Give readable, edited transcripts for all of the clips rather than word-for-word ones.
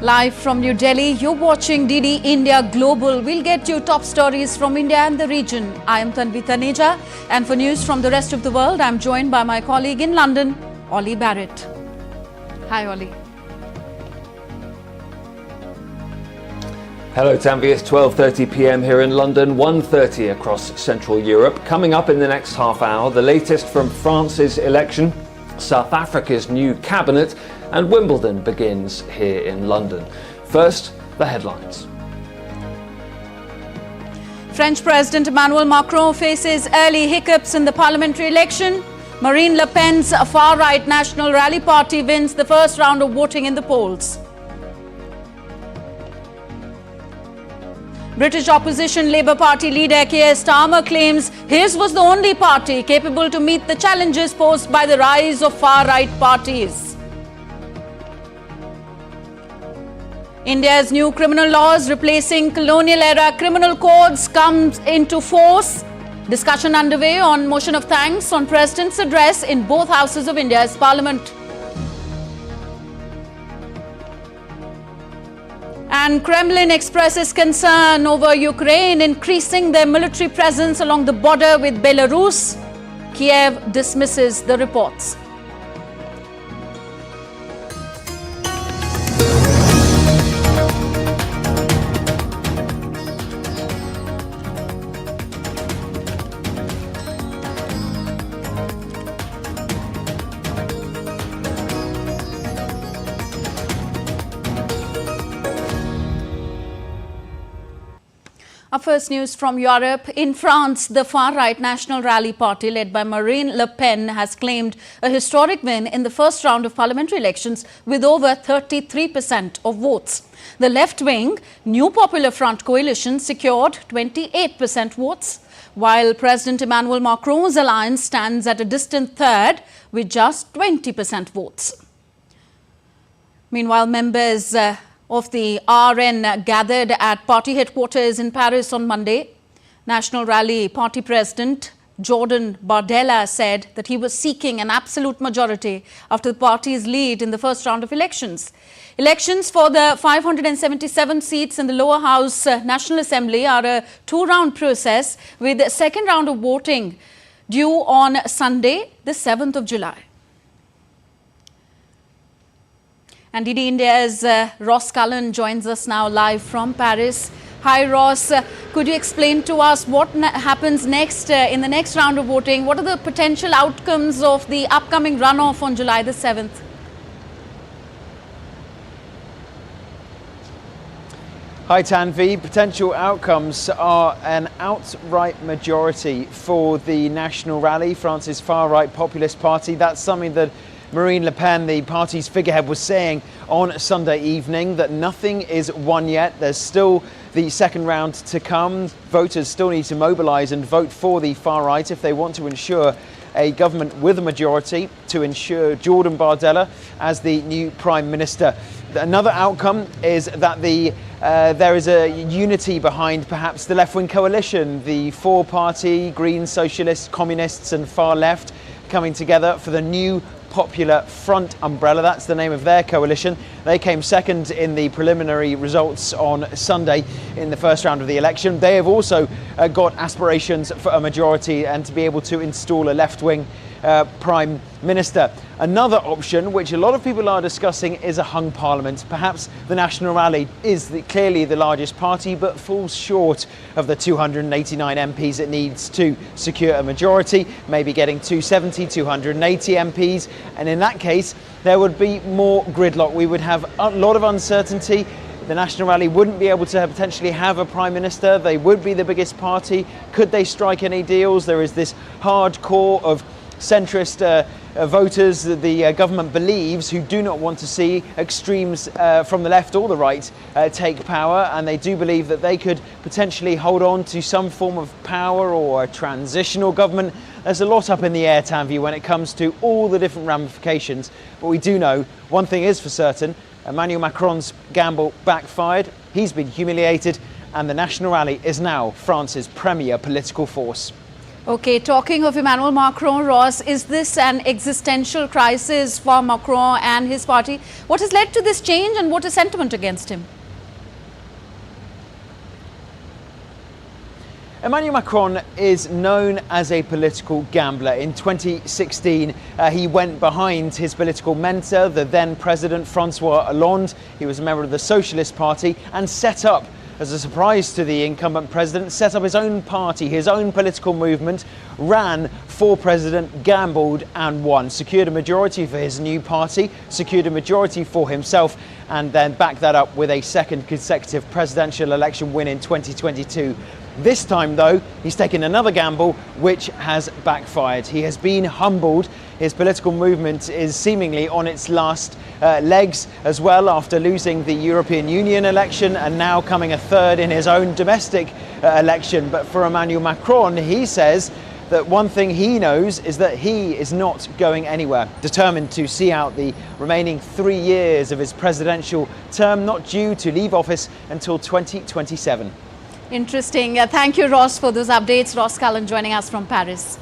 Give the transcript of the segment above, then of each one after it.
Live from New Delhi, you're watching DD India Global. We'll get you top stories from India and the region. I am Tanvi Taneja, and for news from the rest of the world, I'm joined by my colleague in London, Ollie Barrett. Hi, Ollie. Hello, Tanvi. It's 12:30 p.m. here in London, 1:30 across Central Europe. Coming up in the next half hour, the latest from France's election, South Africa's new cabinet, and Wimbledon begins here in London. First, the headlines. French President Emmanuel Macron faces early hiccups in the parliamentary election. Marine Le Pen's far-right National Rally Party wins the first round of voting in the polls. British opposition Labour Party leader Keir Starmer claims his was the only party capable to meet the challenges posed by the rise of far-right parties. India's new criminal laws replacing colonial-era criminal codes comes into force. Discussion underway on motion of thanks on President's address in both houses of India's parliament. And Kremlin expresses concern over Ukraine increasing their military presence along the border with Belarus. Kyiv dismisses the reports. Our first news from Europe. In France, the far-right National Rally Party led by Marine Le Pen has claimed a historic win in the first round of parliamentary elections with over 33% of votes. The left-wing New Popular Front coalition secured 28% votes, while President Emmanuel Macron's alliance stands at a distant third with just 20% votes. Meanwhile, members of the RN gathered at party headquarters in Paris on Monday. National Rally Party President Jordan Bardella said that he was seeking an absolute majority after the party's lead in the first round of elections. Elections for the 577 seats in the lower house National Assembly are a two-round process with the second round of voting due on Sunday, the 7th of July. And DD India's Ross Cullen joins us now live from Paris. Hi Ross, could you explain to us what happens next in the next round of voting? What are the potential outcomes of the upcoming runoff on July the 7th? Hi Tanvi, potential outcomes are an outright majority for the National Rally, France's far-right populist party. That's something that Marine Le Pen, the party's figurehead, was saying on Sunday evening, that nothing is won yet. There's still the second round to come. Voters still need to mobilise and vote for the far right if they want to ensure a government with a majority, to ensure Jordan Bardella as the new Prime Minister. Another outcome is that there is a unity behind perhaps the left-wing coalition, the four-party, Greens, Socialists, Communists and Far Left coming together for the new Popular Front umbrella. That's the name of their coalition. They came second in the preliminary results on Sunday in the first round of the election. They have also got aspirations for a majority and to be able to install a left-wing Prime Minister. Another option, which a lot of people are discussing, is a hung parliament. Perhaps the National Rally is clearly the largest party, but falls short of the 289 MPs it needs to secure a majority, maybe getting 270, 280 MPs. And in that case, there would be more gridlock. We would have a lot of uncertainty. The National Rally wouldn't be able to potentially have a Prime Minister. They would be the biggest party. Could they strike any deals? There is this hard core of centrist voters that the government believes, who do not want to see extremes from the left or the right take power, and they do believe that they could potentially hold on to some form of power or a transitional government. There's a lot up in the air, Tanvi, when it comes to all the different ramifications, but we do know one thing is for certain: Emmanuel Macron's gamble backfired, he's been humiliated, and the National Rally is now France's premier political force. Okay, talking of Emmanuel Macron, Ross, is this an existential crisis for Macron and his party? What has led to this change and what is sentiment against him? Emmanuel Macron is known as a political gambler. In 2016, he went behind his political mentor, the then President Francois Hollande. He was a member of the Socialist Party and set up, as a surprise to the incumbent president, set up his own party, his own political movement, ran for president, gambled and won. Secured a majority for his new party, secured a majority for himself, and then backed that up with a second consecutive presidential election win in 2022. This time, though, he's taken another gamble, which has backfired. He has been humbled. His political movement is seemingly on its last legs as well, after losing the European Union election and now coming a third in his own domestic election. But for Emmanuel Macron, he says that one thing he knows is that he is not going anywhere, determined to see out the remaining 3 years of his presidential term, not due to leave office until 2027. Interesting. Thank you, Ross, for those updates. Ross Cullen joining us from Paris.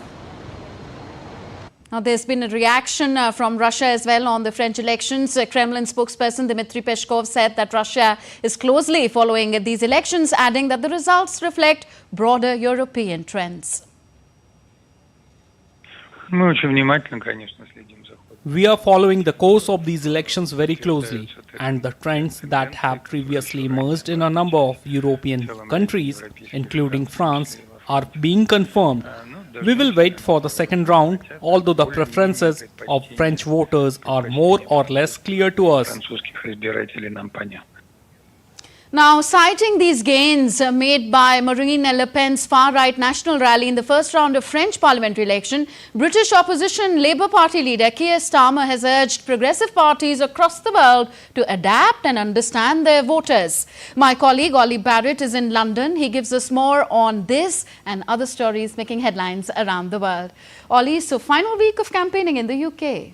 Now, there's been a reaction from Russia as well on the French elections. Kremlin spokesperson Dmitry Peskov said that Russia is closely following these elections, adding that the results reflect broader European trends. We are following the course of these elections very closely, and the trends that have previously emerged in a number of European countries, including France, are being confirmed. We will wait for the second round, although the preferences of French voters are more or less clear to us. Now, citing these gains made by Marine Le Pen's far-right national rally in the first round of French parliamentary election, British opposition Labour Party leader Keir Starmer has urged progressive parties across the world to adapt and understand their voters. My colleague Ollie Barrett is in London. He gives us more on this and other stories making headlines around the world. Ollie, so final week of campaigning in the UK.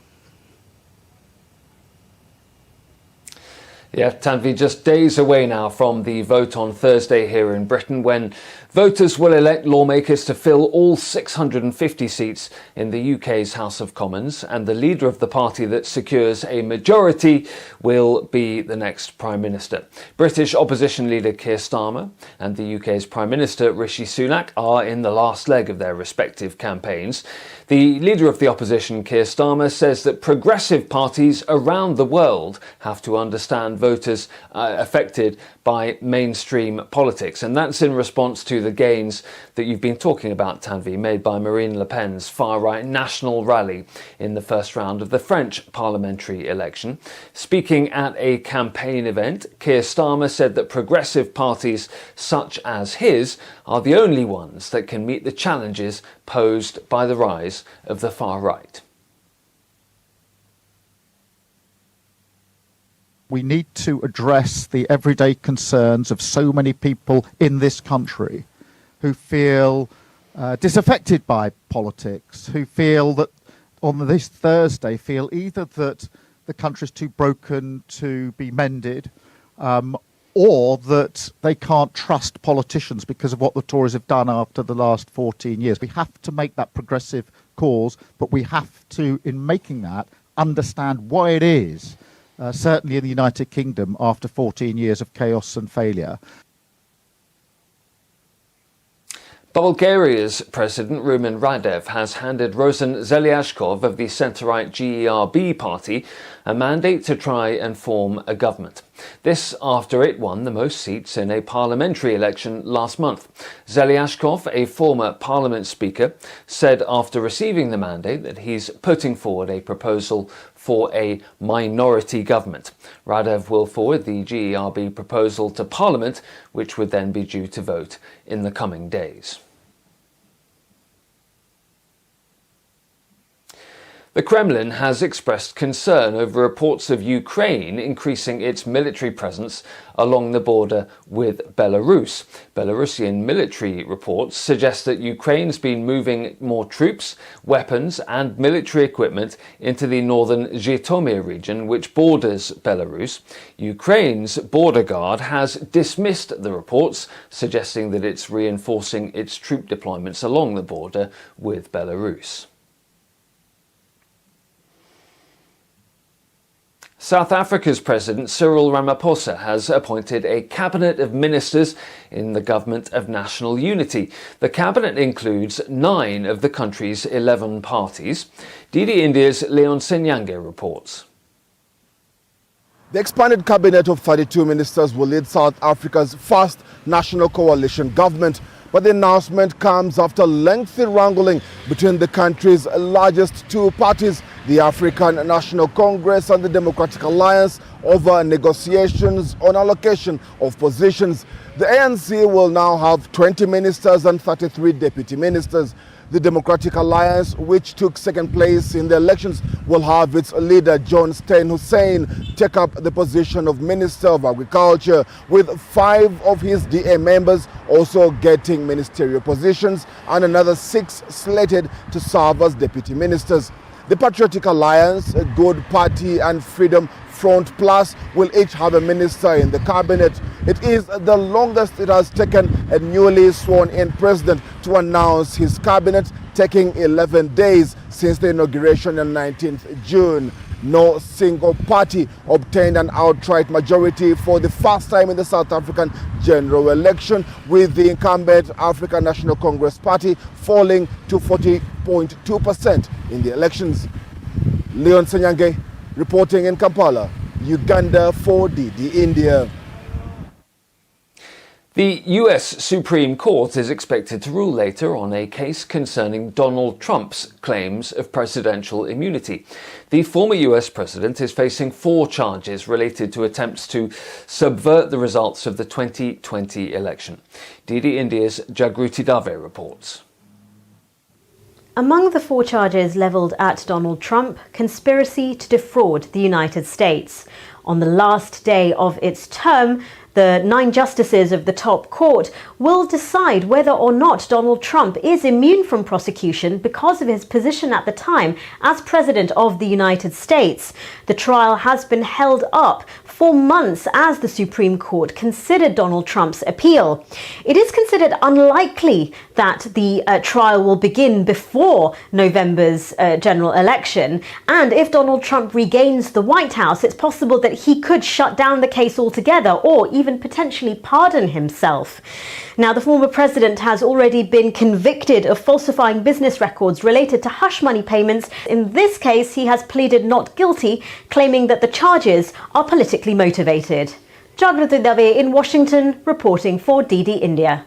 Yeah, Tanvi, just days away now from the vote on Thursday here in Britain, when voters will elect lawmakers to fill all 650 seats in the UK's House of Commons, and the leader of the party that secures a majority will be the next Prime Minister. British opposition leader Keir Starmer and the UK's Prime Minister Rishi Sunak are in the last leg of their respective campaigns. The leader of the opposition, Keir Starmer, says that progressive parties around the world have to understand voters affected by mainstream politics. And that's in response to the gains that you've been talking about, Tanvi, made by Marine Le Pen's far-right national rally in the first round of the French parliamentary election. Speaking at a campaign event, Keir Starmer said that progressive parties such as his are the only ones that can meet the challenges posed by the rise of the far right. We need to address the everyday concerns of so many people in this country who feel disaffected by politics, who feel that on this Thursday feel either that the country's too broken to be mended, or that they can't trust politicians because of what the Tories have done after the last 14 years. We have to make that progressive cause, but we have to, in making that, understand why it is, certainly in the United Kingdom, after 14 years of chaos and failure. Bulgaria's President Rumen Radev has handed Rosen Zelyashkov of the centre-right GERB party a mandate to try and form a government. This after it won the most seats in a parliamentary election last month. Zelyashkov, a former parliament speaker, said after receiving the mandate that he's putting forward a proposal for a minority government. Radev will forward the GERB proposal to Parliament, which would then be due to vote in the coming days. The Kremlin has expressed concern over reports of Ukraine increasing its military presence along the border with Belarus. Belarusian military reports suggest that Ukraine's been moving more troops, weapons and military equipment into the northern Zhytomyr region, which borders Belarus. Ukraine's border guard has dismissed the reports, suggesting that it's reinforcing its troop deployments along the border with Belarus. South Africa's President Cyril Ramaphosa has appointed a cabinet of ministers in the Government of National Unity. The cabinet includes 9 of the country's 11 parties. DD India's Leon Senyange reports. The expanded cabinet of 32 ministers will lead South Africa's first national coalition government. But the announcement comes after lengthy wrangling between the country's largest 2 parties, the African National Congress and the Democratic Alliance, over negotiations on allocation of positions. The ANC will now have 20 ministers and 33 deputy ministers. The Democratic Alliance, which took second place in the elections, will have its leader John Steyn Hussein take up the position of Minister of Agriculture, with 5 of his DA members also getting ministerial positions and another 6 slated to serve as deputy ministers. The Patriotic Alliance, Good Party and Freedom Front Plus will each have a minister in the cabinet. It is the longest it has taken a newly sworn-in president to announce his cabinet, taking 11 days since the inauguration on 19th June. No single party obtained an outright majority for the first time in the South African general election, with the incumbent African National Congress Party falling to 40.2% in the elections. Leon Senyange reporting in Kampala, Uganda for DD India. The US Supreme Court is expected to rule later on a case concerning Donald Trump's claims of presidential immunity. The former US president is facing 4 charges related to attempts to subvert the results of the 2020 election. DD India's Jagruti Dave reports. Among the 4 charges levelled at Donald Trump, conspiracy to defraud the United States. On the last day of its term, the 9 justices of the top court will decide whether or not Donald Trump is immune from prosecution because of his position at the time as President of the United States. The trial has been held up for months as the Supreme Court considered Donald Trump's appeal. It is considered unlikely that the trial will begin before November's general election. And if Donald Trump regains the White House, it's possible that he could shut down the case altogether or even potentially pardon himself. Now, the former president has already been convicted of falsifying business records related to hush money payments. In this case, he has pleaded not guilty, claiming that the charges are politically motivated. Jagruti Dave in Washington, reporting for DD India.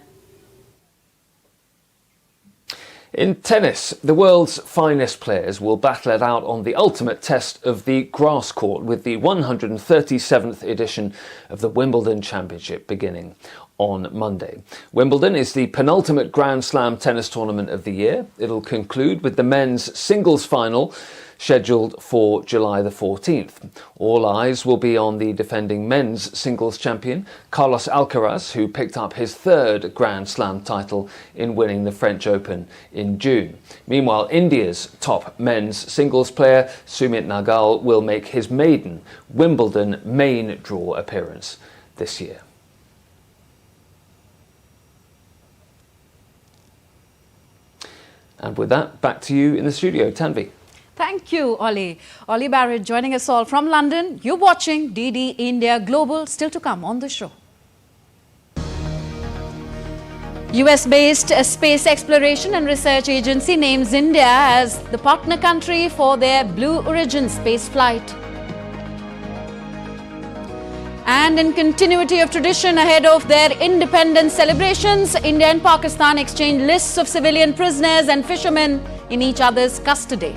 In tennis, the world's finest players will battle it out on the ultimate test of the grass court, with the 137th edition of the Wimbledon Championship beginning on Monday. Wimbledon is the penultimate Grand Slam tennis tournament of the year. It'll conclude with the men's singles final scheduled for July the 14th. All eyes will be on the defending men's singles champion, Carlos Alcaraz, who picked up his 3rd Grand Slam title in winning the French Open in June. Meanwhile, India's top men's singles player, Sumit Nagal, will make his maiden Wimbledon main draw appearance this year. And with that, back to you in the studio, Tanvi. Thank you, Ollie. Ollie Barrett joining us all from London. You're watching DD India Global, still to come on the show. US-based Space Exploration and Research Agency names India as the partner country for their Blue Origin space flight. And in continuity of tradition ahead of their independence celebrations, India and Pakistan exchanged lists of civilian prisoners and fishermen in each other's custody.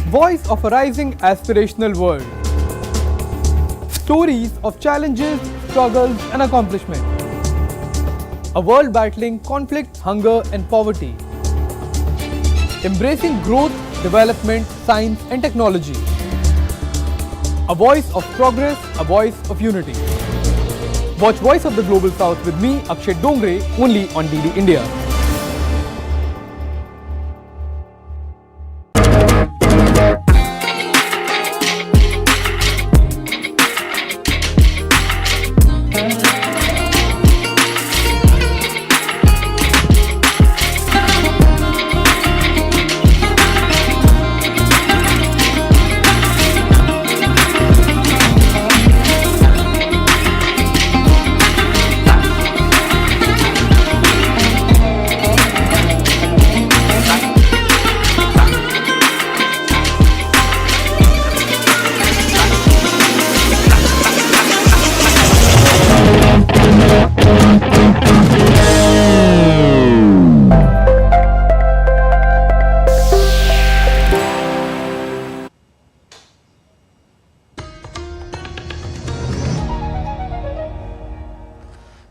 Voice of a rising aspirational world. Stories of challenges struggles and accomplishment. A world battling conflict, hunger and poverty. Embracing growth, development, science and technology. A voice of progress, a voice of unity. Watch Voice of the Global South with me, Akshay Dongre, only on DD India.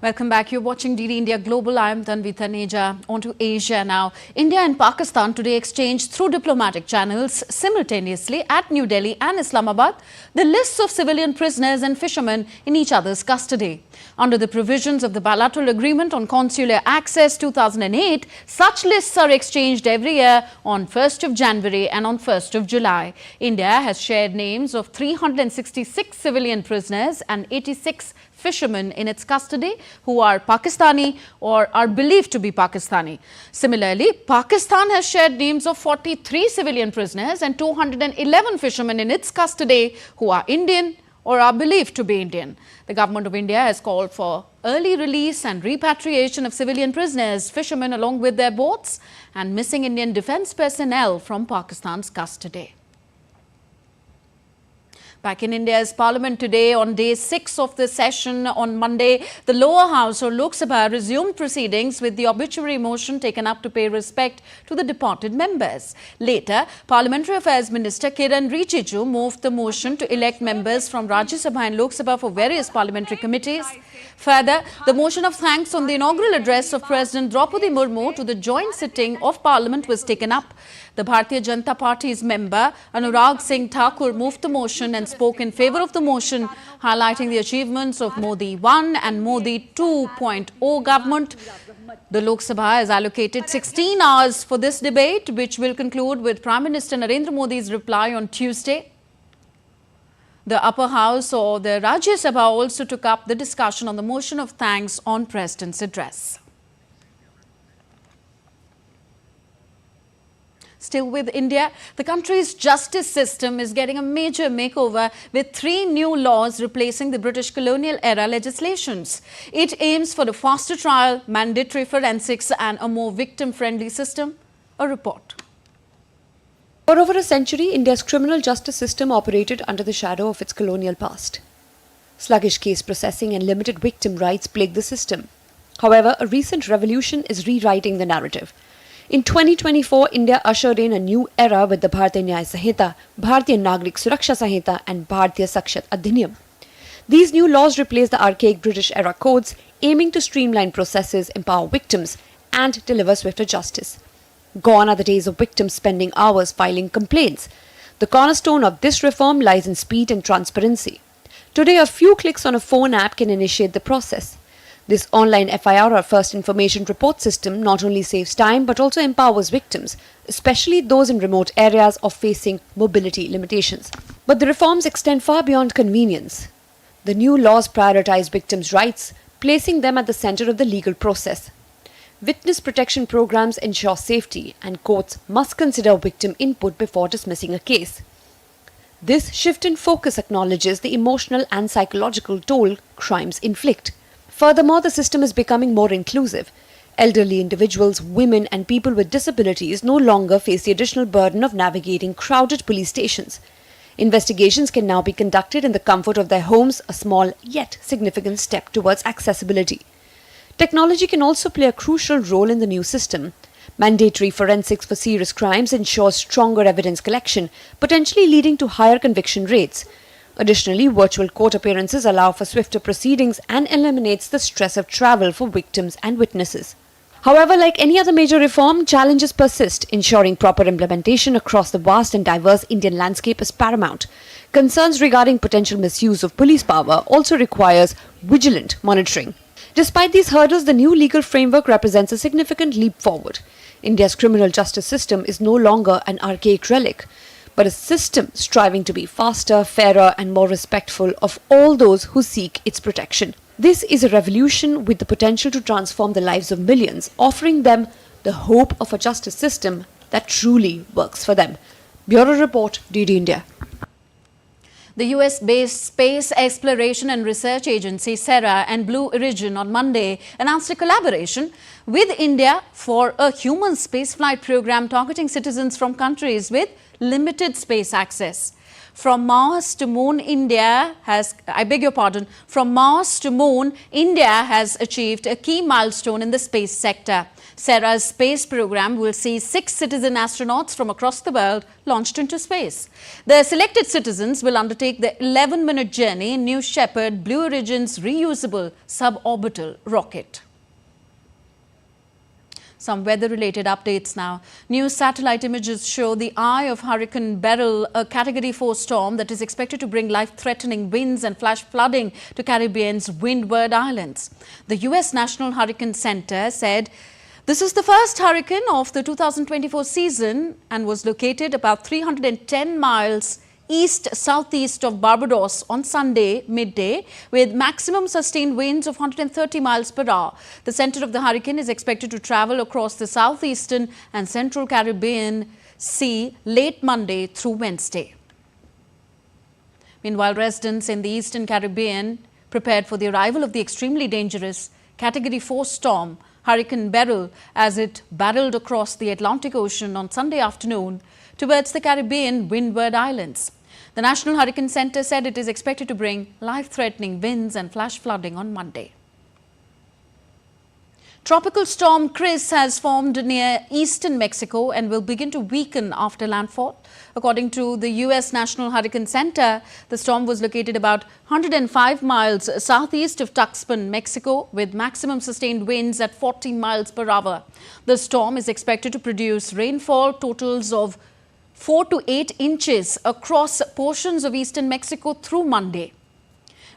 Welcome back. You're watching DD India Global. I am Tanvi Taneja. On to Asia now. India and Pakistan today exchanged through diplomatic channels simultaneously at New Delhi and Islamabad the lists of civilian prisoners and fishermen in each other's custody. Under the provisions of the bilateral agreement on consular access 2008, such lists are exchanged every year on 1st of January and on 1st of July. India has shared names of 366 civilian prisoners and 86 fishermen in its custody who are Pakistani or are believed to be Pakistani. Similarly, Pakistan has shared names of 43 civilian prisoners and 211 fishermen in its custody who are Indian or are believed to be Indian. The government of India has called for early release and repatriation of civilian prisoners, fishermen along with their boats and missing Indian defence personnel from Pakistan's custody. Back in India's parliament today, on day 6 of the session on Monday, the lower house or Lok Sabha resumed proceedings with the obituary motion taken up to pay respect to the departed members. Later, Parliamentary Affairs Minister Kiran Rijiju moved the motion to elect members from Rajya Sabha and Lok Sabha for various parliamentary committees. Further, the motion of thanks on the inaugural address of President Draupadi Murmu to the joint sitting of Parliament was taken up. The Bharatiya Janata Party's member Anurag Singh Thakur moved the motion and spoke in favour of the motion, highlighting the achievements of Modi 1 and Modi 2.0 government. The Lok Sabha has allocated 16 hours for this debate, which will conclude with Prime Minister Narendra Modi's reply on Tuesday. The upper house or the Rajya Sabha also took up the discussion on the motion of thanks on President's address. Still with India, the country's justice system is getting a major makeover with 3 new laws replacing the British colonial era legislations. It aims for a faster trial, mandatory forensics and a more victim-friendly system. A report. For over a century, India's criminal justice system operated under the shadow of its colonial past. Sluggish case processing and limited victim rights plagued the system. However, a recent revolution is rewriting the narrative. In 2024, India ushered in a new era with the Bharatiya Nyaya Sanhita, Bharatiya Nagrik Suraksha Sanhita and Bharatiya Sakshat Adhiniyam. These new laws replace the archaic British-era codes, aiming to streamline processes, empower victims and deliver swifter justice. Gone are the days of victims spending hours filing complaints. The cornerstone of this reform lies in speed and transparency. Today, a few clicks on a phone app can initiate the process. This online FIR or First Information Report system not only saves time but also empowers victims, especially those in remote areas or facing mobility limitations. But the reforms extend far beyond convenience. The new laws prioritize victims' rights, placing them at the center of the legal process. Witness protection programs ensure safety, and courts must consider victim input before dismissing a case. This shift in focus acknowledges the emotional and psychological toll crimes inflict. Furthermore, the system is becoming more inclusive. Elderly individuals, women and people with disabilities no longer face the additional burden of navigating crowded police stations. Investigations can now be conducted in the comfort of their homes, a small yet significant step towards accessibility. Technology can also play a crucial role in the new system. Mandatory forensics for serious crimes ensures stronger evidence collection, potentially leading to higher conviction rates. Additionally, virtual court appearances allow for swifter proceedings and eliminates the stress of travel for victims and witnesses. However, like any other major reform, challenges persist. Ensuring proper implementation across the vast and diverse Indian landscape is paramount. Concerns regarding potential misuse of police power also requires vigilant monitoring. Despite these hurdles, the new legal framework represents a significant leap forward. India's criminal justice system is no longer an archaic relic, but a system striving to be faster, fairer and more respectful of all those who seek its protection. This is a revolution with the potential to transform the lives of millions, offering them the hope of a justice system that truly works for them. Bureau Report, DD India. The US-based Space Exploration and Research Agency SERA and Blue Origin on Monday announced a collaboration with India for a human spaceflight program targeting citizens from countries with limited space access. From Mars to Moon, India has achieved a key milestone in the space sector. SERA's space program will see 6 citizen astronauts from across the world launched into space. The selected citizens will undertake the 11-minute journey in New Shepard, Blue Origin's reusable suborbital rocket. Some weather-related updates now. New satellite images show the eye of Hurricane Beryl, a Category 4 storm that is expected to bring life-threatening winds and flash flooding to Caribbean's Windward Islands. The U.S. National Hurricane Center said this is the first hurricane of the 2024 season and was located about 310 miles east-southeast of Barbados on Sunday midday with maximum sustained winds of 130 miles per hour. The center of the hurricane is expected to travel across the southeastern and central Caribbean Sea late Monday through Wednesday. Meanwhile, residents in the eastern Caribbean prepared for the arrival of the extremely dangerous Category 4 storm Hurricane Beryl as it barreled across the Atlantic Ocean on Sunday afternoon towards the Caribbean Windward Islands. The National Hurricane Center said it is expected to bring life-threatening winds and flash flooding on Monday. Tropical storm Chris has formed near eastern Mexico and will begin to weaken after landfall. According to the U.S. National Hurricane Center, the storm was located about 105 miles southeast of Tuxpan, Mexico, with maximum sustained winds at 40 miles per hour. The storm is expected to produce rainfall totals of 4 to 8 inches across portions of eastern Mexico through Monday.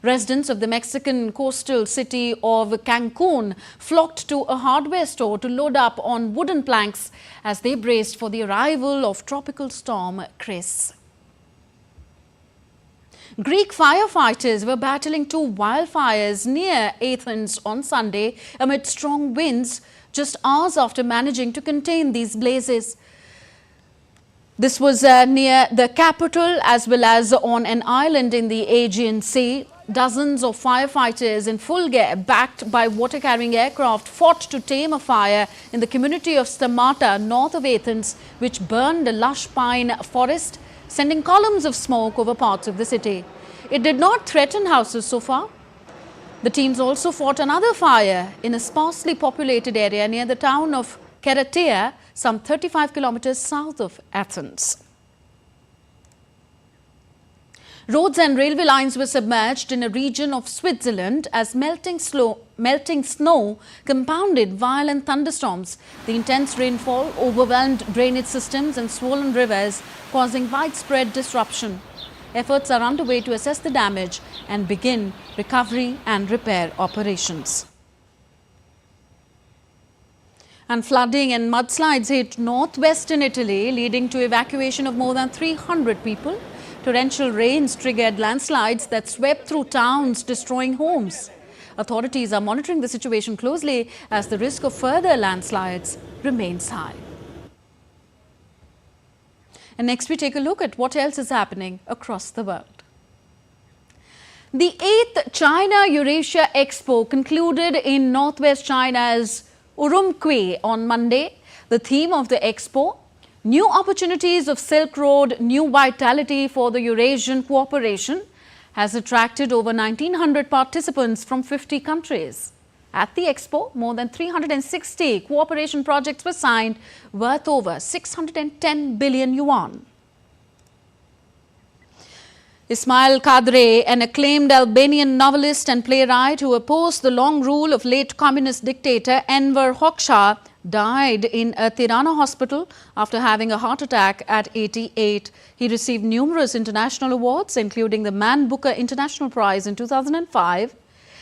Residents of the Mexican coastal city of Cancun flocked to a hardware store to load up on wooden planks as they braced for the arrival of tropical storm Chris. Greek firefighters were battling 2 wildfires near Athens on Sunday amid strong winds just hours after managing to contain these blazes. This was near the capital as well as on an island in the Aegean Sea. Dozens of firefighters in full gear, backed by water-carrying aircraft, fought to tame a fire in the community of Stamata, north of Athens, which burned a lush pine forest, sending columns of smoke over parts of the city. It did not threaten houses so far. The teams also fought another fire in a sparsely populated area near the town of Keratea, some 35 kilometers south of Athens. Roads and railway lines were submerged in a region of Switzerland as melting snow compounded violent thunderstorms. The intense rainfall overwhelmed drainage systems and swollen rivers, causing widespread disruption. Efforts are underway to assess the damage and begin recovery and repair operations. And flooding and mudslides hit northwestern Italy, leading to evacuation of more than 300 people. Torrential rains triggered landslides that swept through towns, destroying homes. Authorities are monitoring the situation closely as the risk of further landslides remains high. And next we take a look at what else is happening across the world. The 8th China-Eurasia Expo concluded in northwest China's Urumqi on Monday. The theme of the expo, New Opportunities of Silk Road, New Vitality for the Eurasian Cooperation, has attracted over 1,900 participants from 50 countries. At the expo, more than 360 cooperation projects were signed, worth over 610 billion yuan. Ismail Kadre, an acclaimed Albanian novelist and playwright who opposed the long rule of late communist dictator Enver Hoxha, died in a Tirana hospital after having a heart attack at 88. He received numerous international awards, including the Man Booker International Prize in 2005,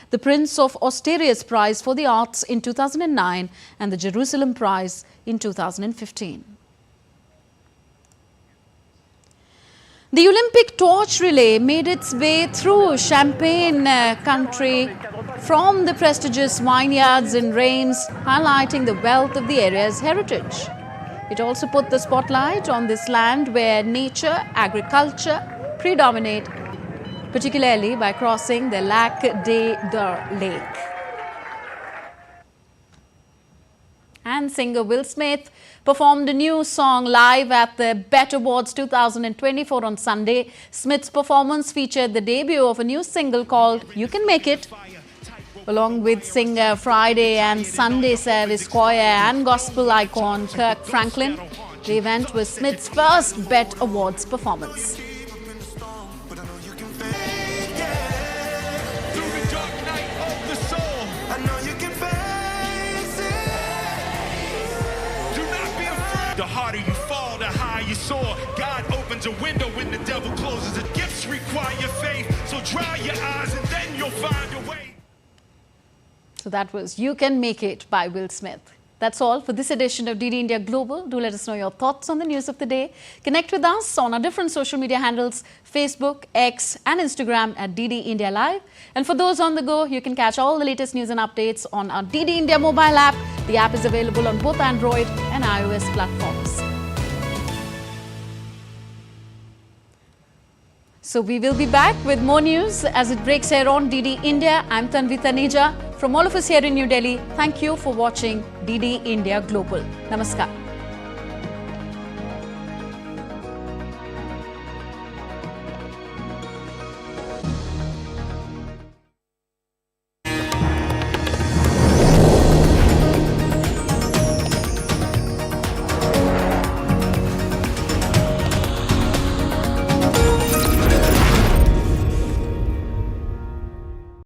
the Prince of Asturias Prize for the Arts in 2009, and the Jerusalem Prize in 2015. The Olympic torch relay made its way through Champagne country from the prestigious vineyards in Reims, highlighting the wealth of the area's heritage. It also put the spotlight on this land where nature, agriculture predominate, particularly by crossing the Lac des Deux Lake. And singer Will Smith performed a new song live at the BET Awards 2024 on Sunday. Smith's performance featured the debut of a new single called You Can Make It, along with singer Friday and Sunday service choir and gospel icon Kirk Franklin. The event was Smith's first BET Awards performance. The harder you fall, the higher you soar. God opens a window when the devil closes it. Gifts require faith, so dry your eyes and then you'll find a way. So that was You Can Make It by Will Smith. That's all for this edition of DD India Global. Do let us know your thoughts on the news of the day. Connect with us on our different social media handles, Facebook, X and Instagram at DD India Live. And for those on the go, you can catch all the latest news and updates on our DD India mobile app. The app is available on both Android and iOS platforms. So we will be back with more news as it breaks here on DD India. I'm Tanvi Taneja. From all of us here in New Delhi, thank you for watching DD India Global. Namaskar.